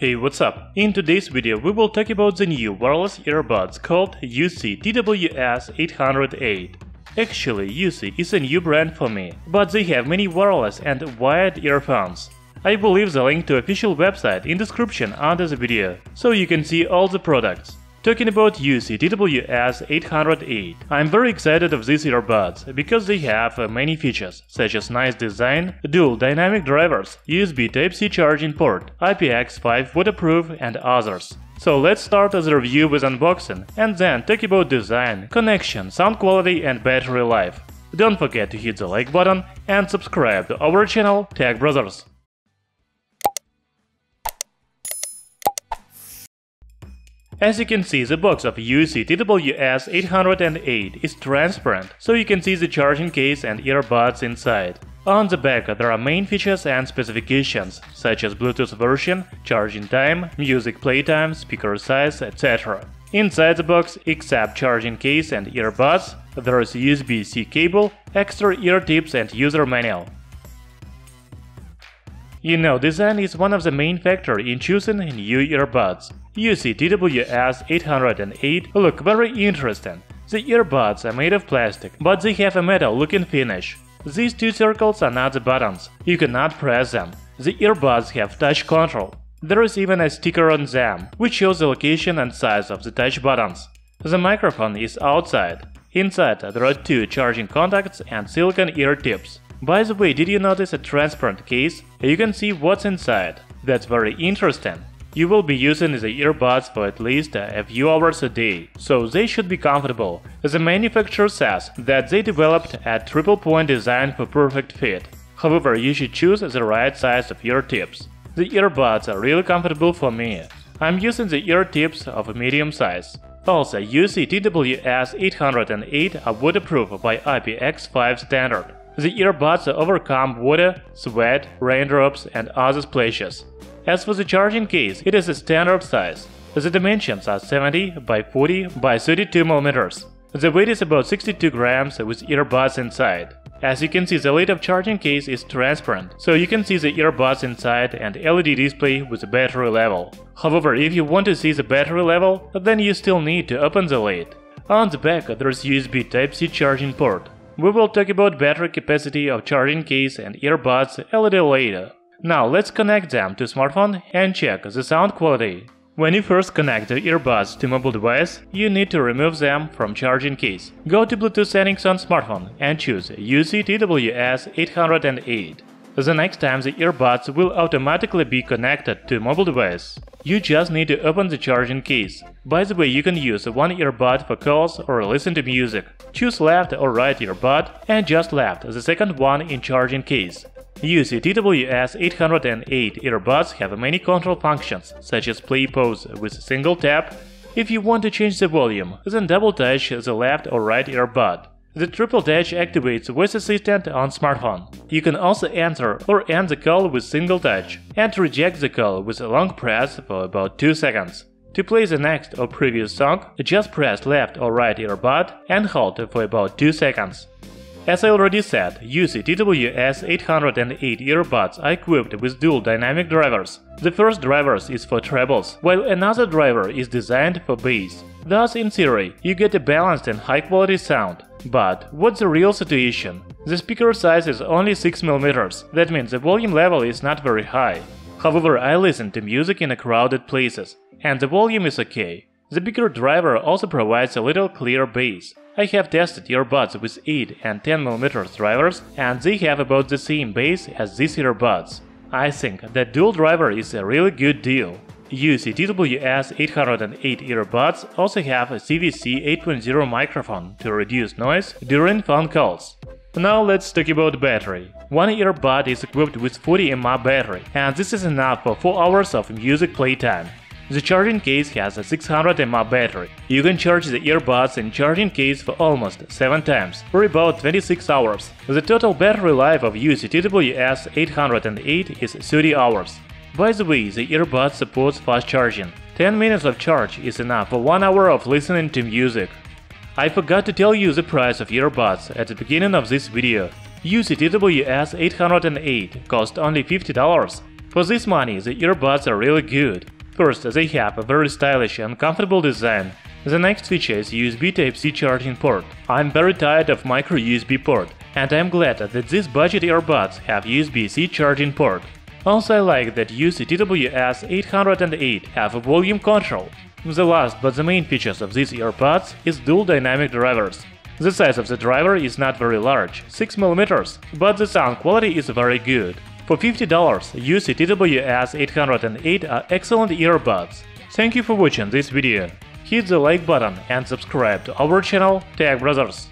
Hey, what's up? In today's video we will talk about the new wireless earbuds called UiiSii TWS808. Actually, UiiSii is a new brand for me, but they have many wireless and wired earphones. I will leave the link to official website in description under the video, so you can see all the products. Talking about UiiSii TWS808, I'm very excited of these earbuds, because they have many features, such as nice design, dual dynamic drivers, USB Type-C charging port, IPX5 waterproof, and others. So let's start the review with unboxing, and then talk about design, connection, sound quality and battery life. Don't forget to hit the like button and subscribe to our channel Tech Brothers. As you can see, the box of UiiSii TWS808 is transparent, so you can see the charging case and earbuds inside. On the back there are main features and specifications, such as Bluetooth version, charging time, music playtime, speaker size, etc. Inside the box, except charging case and earbuds, there is USB-C cable, extra ear tips and user manual. You know, design is one of the main factors in choosing new earbuds. UiiSii TWS808 look very interesting. The earbuds are made of plastic, but they have a metal-looking finish. These two circles are not the buttons. You cannot press them. The earbuds have touch control. There is even a sticker on them, which shows the location and size of the touch buttons. The microphone is outside. Inside there are two charging contacts and silicone ear tips. By the way, did you notice a transparent case? You can see what's inside. That's very interesting. You will be using the earbuds for at least a few hours a day, so they should be comfortable. The manufacturer says that they developed a triple-point design for perfect fit. However, you should choose the right size of ear tips. The earbuds are really comfortable for me. I'm using the ear tips of a medium size. Also, UiiSii TWS808 are waterproof by IPX5 standard. The earbuds overcome water, sweat, raindrops and other splashes. As for the charging case, it is a standard size. The dimensions are 70 by 40 by 32 mm. The weight is about 62 grams with earbuds inside. As you can see, the lid of charging case is transparent, so you can see the earbuds inside and LED display with the battery level. However, if you want to see the battery level, then you still need to open the lid. On the back there is USB Type-C charging port. We will talk about battery capacity of charging case and earbuds a little later. Now let's connect them to smartphone and check the sound quality. When you first connect the earbuds to mobile device, you need to remove them from charging case. Go to Bluetooth settings on smartphone and choose UiiSii TWS808. The next time the earbuds will automatically be connected to mobile device. You just need to open the charging case. By the way, you can use one earbud for calls or listen to music. Choose left or right earbud and just left the second one in charging case. UiiSii TWS808 earbuds have many control functions, such as play pause with a single tap. If you want to change the volume, then double touch the left or right earbud. The triple touch activates voice assistant on smartphone. You can also answer or end the call with single touch, and reject the call with a long press for about 2 seconds. To play the next or previous song, just press left or right earbud and hold for about 2 seconds. As I already said, UiiSii TWS808 earbuds are equipped with dual dynamic drivers. The first driver is for trebles, while another driver is designed for bass. Thus, in theory, you get a balanced and high-quality sound. But what's the real situation? The speaker size is only 6 mm, that means the volume level is not very high. However, I listen to music in crowded places, and the volume is okay. The bigger driver also provides a little clear bass. I have tested earbuds with 8 and 10 mm drivers, and they have about the same bass as these earbuds. I think that dual driver is a really good deal. UiiSii TWS808 earbuds also have a CVC 8.0 microphone to reduce noise during phone calls. Now let's talk about battery. One earbud is equipped with 40 mAh battery, and this is enough for 4 hours of music playtime. The charging case has a 600 mAh battery. You can charge the earbuds in charging case for almost 7 times, for about 26 hours. The total battery life of UiiSii TWS808 is 30 hours. By the way, the earbud supports fast charging. 10 minutes of charge is enough for 1 hour of listening to music. I forgot to tell you the price of earbuds at the beginning of this video. UiiSii TWS808 cost only $50. For this money, the earbuds are really good. First, they have a very stylish and comfortable design. The next feature is USB Type-C charging port. I'm very tired of micro USB port, and I'm glad that these budget earbuds have USB-C charging port. Also, I like that UiiSii TWS808 have a volume control. The last but the main features of these earbuds is dual dynamic drivers. The size of the driver is not very large, 6mm, but the sound quality is very good. For $50, UiiSii TWS808 are excellent earbuds. Thank you for watching this video. Hit the like button and subscribe to our channel Tech Brothers.